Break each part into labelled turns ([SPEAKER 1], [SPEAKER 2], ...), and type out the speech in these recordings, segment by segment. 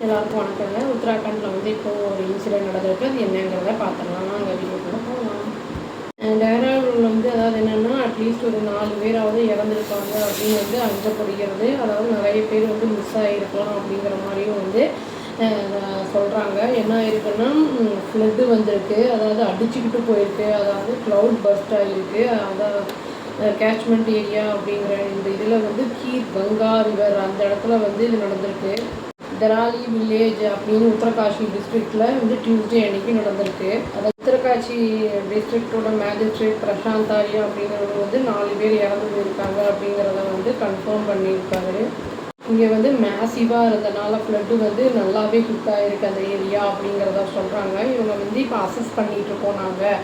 [SPEAKER 1] எல்லாருக்கும் வணக்கங்க. உத்தராகண்டில் வந்து இப்போது ஒரு இன்சிடென்ட் நடந்திருக்கு. அது என்னங்கிறத பார்த்துடலாம். அங்கே வீடியோக்குள்ளே போகலாம். டேராடூனில் வந்து அதாவது என்னென்னா அட்லீஸ்ட் ஒரு 4 பேராவது இறந்துருப்பாங்க அப்படின்னு வந்து அஞ்சப்படுகிறது. அதாவது நிறைய பேர் வந்து மிஸ் ஆகிருக்கலாம் அப்படிங்கிற மாதிரியும் வந்து சொல்கிறாங்க. என்ன ஆயிருக்குன்னா ஃப்ளட்டு வந்திருக்கு, அதாவது அடிச்சுக்கிட்டு போயிருக்கு, அதாவது க்ளவுட் பர்ஸ்ட் ஆகிருக்கு. அதாவது கேட்ச்மெண்ட் ஏரியா அப்படிங்கிற இந்த இதில் வந்து கீர் கங்கா ரிவர் அந்த இடத்துல வந்து இது நடந்திருக்கு. தராலி வில்லேஜ் அப்படின்னு உத்தரகாஷி டிஸ்ட்ரிக்டில் வந்து டியூஸ்டே அன்னைக்கு நடந்திருக்கு. அது உத்தரகாஷி டிஸ்ட்ரிக்டோட மேஜிஸ்ட்ரேட் பிரசாந்த் ஆரியா அப்படிங்கிறவங்க வந்து 4 பேர் இறந்து போயிருக்காங்க அப்படிங்கிறத வந்து கன்ஃபார்ம் பண்ணியிருக்காரு. இங்கே வந்து மேசிவாக இருந்தனால ஃப்ளட்டு வந்து நல்லாவே ஹிட் ஆகிருக்கு அந்த ஏரியா அப்படிங்கிறத சொல்கிறாங்க. இவங்க வந்து இப்போ அசஸ் பண்ணிகிட்ருக்கோம் நாங்கள்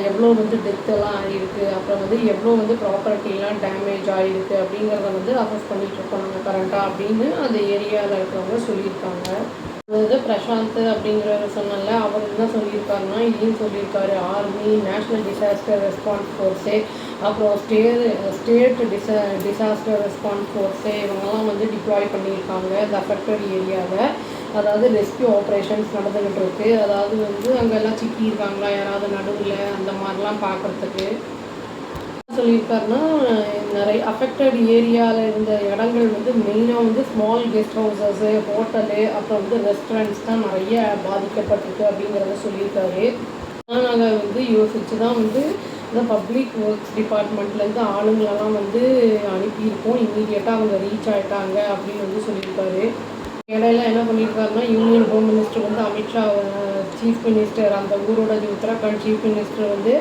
[SPEAKER 1] எவ்வளோ வந்து டெத்தெல்லாம் ஆகிருக்கு, அப்புறம் வந்து எவ்வளோ வந்து ப்ராப்பர்ட்டிலாம் டேமேஜ் ஆகிருக்கு அப்படிங்கிறத வந்து அசஸ் பண்ணிகிட்ருக்கோம் நாங்கள் கரண்ட்டாக அப்படின்னு அந்த ஏரியாவில் இருக்கிறவங்க சொல்லியிருக்காங்க. அதாவது பிரசாந்த் அப்படிங்கிறவர் சொன்னால அவர் என்ன சொல்லியிருக்காருன்னா இதையும் சொல்லியிருக்காரு. ஆர்மி, நேஷ்னல் டிசாஸ்டர் ரெஸ்பான்ஸ் ஃபோர்ஸே, அப்புறம் ஸ்டேட் டிசாஸ்டர் ரெஸ்பான்ஸ் ஃபோர்ஸே இவங்கெல்லாம் வந்து டிப்ளாய் பண்ணியிருக்காங்க இந்த அஃபெக்டட் ஏரியாவில். அதாவது ரெஸ்கியூ ஆப்ரேஷன்ஸ் நடந்துக்கிட்டு இருக்குது. அதாவது வந்து அங்கெல்லாம் சிக்கியிருக்காங்களா யாராவது நடுவில் அந்த மாதிரிலாம் பார்க்குறதுக்கு சொல்லியிருக்காருன்னா நிறைய அஃபெக்டட் ஏரியாவில் இருந்த இடங்கள் வந்து மெயினாக வந்து ஸ்மால் கெஸ்ட் ஹவுசஸ்ஸு, ஹோட்டலு, அப்புறம் வந்து ரெஸ்டாரண்ட்ஸ் தான் நிறைய பாதிக்கப்பட்டிருக்கு அப்படிங்கிறத சொல்லியிருக்காரு. ஆனால் நாங்கள் வந்து யோசித்து தான் வந்து இந்த பப்ளிக் ஒர்க்ஸ் டிபார்ட்மெண்ட்லேருந்து ஆளுங்களெல்லாம் வந்து அனுப்பியிருக்கோம். இம்மீடியட்டாக அவங்க ரீச் ஆகிட்டாங்க அப்படின்னு வந்து சொல்லியிருக்காரு. இடையில என்ன பண்ணியிருக்காருன்னா யூனியன் ஹோம் மினிஸ்டர் வந்து அமித்ஷா, சீஃப் மினிஸ்டர் அந்த ஊரோட உத்தரகாண்ட் சீஃப் மினிஸ்டர் வந்து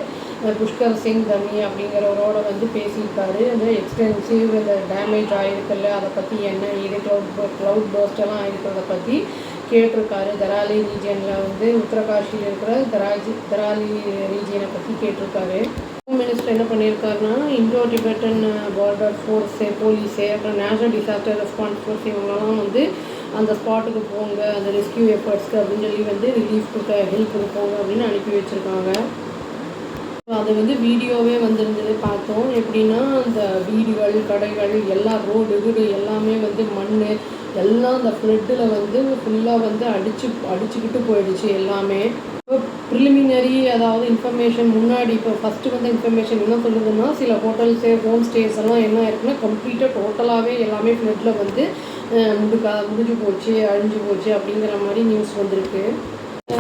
[SPEAKER 1] புஷ்கர் சிங் தமி அப்படிங்கிறவரோட வந்து பேசியிருக்காரு. அந்த எக்ஸ்டென்சிவ் இந்த டேமேஜ் ஆகிருக்குல்ல அதை பற்றி என்ன இது க்ளவுட் பர்ஸ்டெல்லாம் ஆகிருக்கிறத பற்றி கேட்டிருக்காரு. தராலி ரீஜியனில் வந்து உத்தரகாஷியில் இருக்கிற தராலி ரீஜியனை பற்றி கேட்டிருக்காரு. ஹோம் மினிஸ்டர் என்ன பண்ணியிருக்காருன்னா Indo Tibetan border force, police, அப்புறம் நேஷனல் டிசாஸ்டர் ரெஸ்பான்ஸ் ஃபோர்ஸ் இவங்களெல்லாம் வந்து அந்த ஸ்பாட்டுக்கு போங்க, அந்த ரெஸ்கியூ எஃபர்ட்ஸ்க்கு அப்படின்னு சொல்லி வந்து ரிலீஃப் கொடுக்க ஹெல்ப் கொடுப்போங்க அப்படின்னு அனுப்பி வச்சுருக்காங்க. அது வந்து வீடியோவே வந்திருந்தது பார்த்தோம். எப்படின்னா அந்த வீடுகள், கடைகள், எல்லா ரோடு எல்லாமே வந்து மண் எல்லாம் அந்த ஃப்ளட்டில் வந்து ஃபுல்லாக வந்து அடிச்சுக்கிட்டு போயிடுச்சு எல்லாமே. இப்போ ப்ரிலிமினரி அதாவது இன்ஃபர்மேஷன் முன்னாடி இப்போ ஃபஸ்ட்டு வந்து இன்ஃபர்மேஷன் என்ன சொல்லுதுன்னா சில ஹோட்டல்ஸு, ஹோம் ஸ்டேஸ் எல்லாம் என்ன இருக்குன்னா கம்ப்ளீட்டாக டோட்டலாகவே எல்லாமே ஃப்ளட்டில் வந்து முடிஞ்சு போச்சு, அழிஞ்சு போச்சு அப்படிங்கிற மாதிரி நியூஸ் வந்திருக்கு.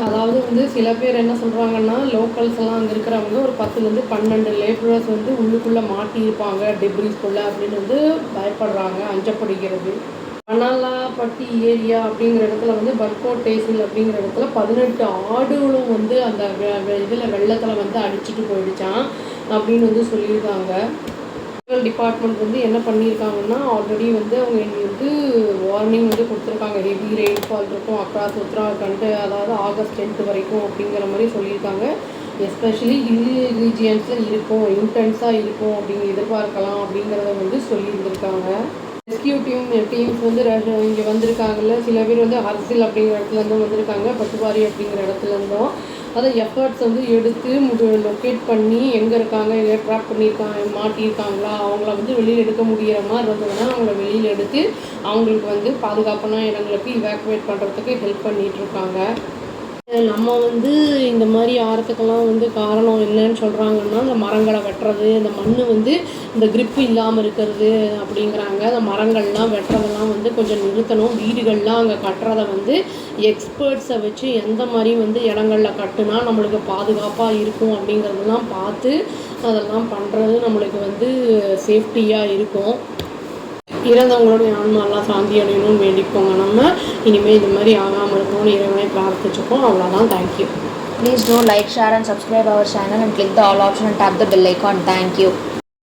[SPEAKER 1] அதாவது வந்து சில பேர் என்ன சொல்கிறாங்கன்னா லோக்கல்ஸ் எல்லாம் அங்கே இருக்கிறவங்க ஒரு 10லேருந்து 12 லேபரர்ஸ் வந்து உள்ளுக்குள்ளே மாட்டியிருப்பாங்க டெப்ரிஸ்குள்ளே அப்படின்னு வந்து பயப்படுறாங்க, அஞ்சப்படுகிறது. அனாலாப்பட்டி ஏரியா அப்படிங்கிற இடத்துல வந்து பர்கோட் டேசில் அப்படிங்கிற இடத்துல 18 ஆடுகளும் வந்து அந்த இதில் வெள்ளத்தில் வந்து அடிச்சுட்டு போயிடுச்சான் அப்படின்னு வந்து சொல்லியிருக்காங்க. டிபார்ட்மெண்ட் வந்து என்ன பண்ணியிருக்காங்கன்னா ஆல்ரெடி வந்து அவங்க வந்து வார்னிங் வந்து கொடுத்துருக்காங்க. ஹெவி ரெயின்ஃபால் இருக்கும் அக்ராஸ் உத்தராகண்ட், அதாவது ஆகஸ்ட் 10 வரைக்கும் அப்படிங்கிற மாதிரி சொல்லியிருக்காங்க. எஸ்பெஷலி ஹில் ரீஜியன்ஸில் இருக்கும், இன்டென்ஸாக இருக்கும் அப்படிங்கிற எதிர்பார்க்கலாம் அப்படிங்கிறத வந்து சொல்லியிருந்திருக்காங்க. ரெஸ்கியூ டீம்ஸ் வந்து இங்கே வந்திருக்காங்கல்ல, சில பேர் வந்து ஹர்சில் அப்படிங்கிற இடத்துலேருந்தும் வந்திருக்காங்க, பட்டுவாரி அப்படிங்கிற இடத்துலேருந்தும். அதை எஃபர்ட்ஸ் வந்து எடுத்து லொக்கேட் பண்ணி எங்கே இருக்காங்க, எங்கே ட்ராப் பண்ணியிருக்காங்க, மாட்டியிருக்காங்களா, அவங்கள வந்து வெளியில் எடுக்க முடிகிற மாதிரி இருந்ததுன்னா அவங்கள வெளியில் எடுத்து அவங்களுக்கு வந்து பாதுகாப்பான இடங்களுக்கு இவாக்குவேட் பண்ணுறதுக்கு ஹெல்ப் பண்ணிகிட்ருக்காங்க. நம்ம வந்து இந்த மாதிரி ஆறத்துக்கெல்லாம் வந்து காரணம் என்னன்னு சொல்கிறாங்கன்னா இந்த மரங்களை வெட்டுறது, இந்த மண் வந்து இந்த கிரிப்பு இல்லாமல் இருக்கிறது அப்படிங்கிறாங்க. அந்த மரங்கள்லாம் வெட்டுறதெல்லாம் வந்து கொஞ்சம் நிறுத்தணும். வீடுகள்லாம் அங்கே கட்டுறதை வந்து எக்ஸ்பர்ட்ஸை வச்சு எந்த மாதிரி வந்து இடங்களில் கட்டுனா நம்மளுக்கு பாதுகாப்பாக இருக்கும் அப்படிங்கிறதெல்லாம் பார்த்து அதெல்லாம் பண்ணுறது நம்மளுக்கு வந்து சேஃப்டியாக இருக்கும். இறந்தவங்களுடைய ஆன்மாலாம் சாந்தி அடையணும்னு வேண்டிப்போங்க. நம்ம இனிமேல் இது மாதிரி ஆகாமல் இருக்கணும்னு இறைவனை பிரார்த்திச்சுப்போம். அவ்வளோதான். Thank you.
[SPEAKER 2] Please do like, share and subscribe our channel and click the all option and tap the bell icon. Thank you.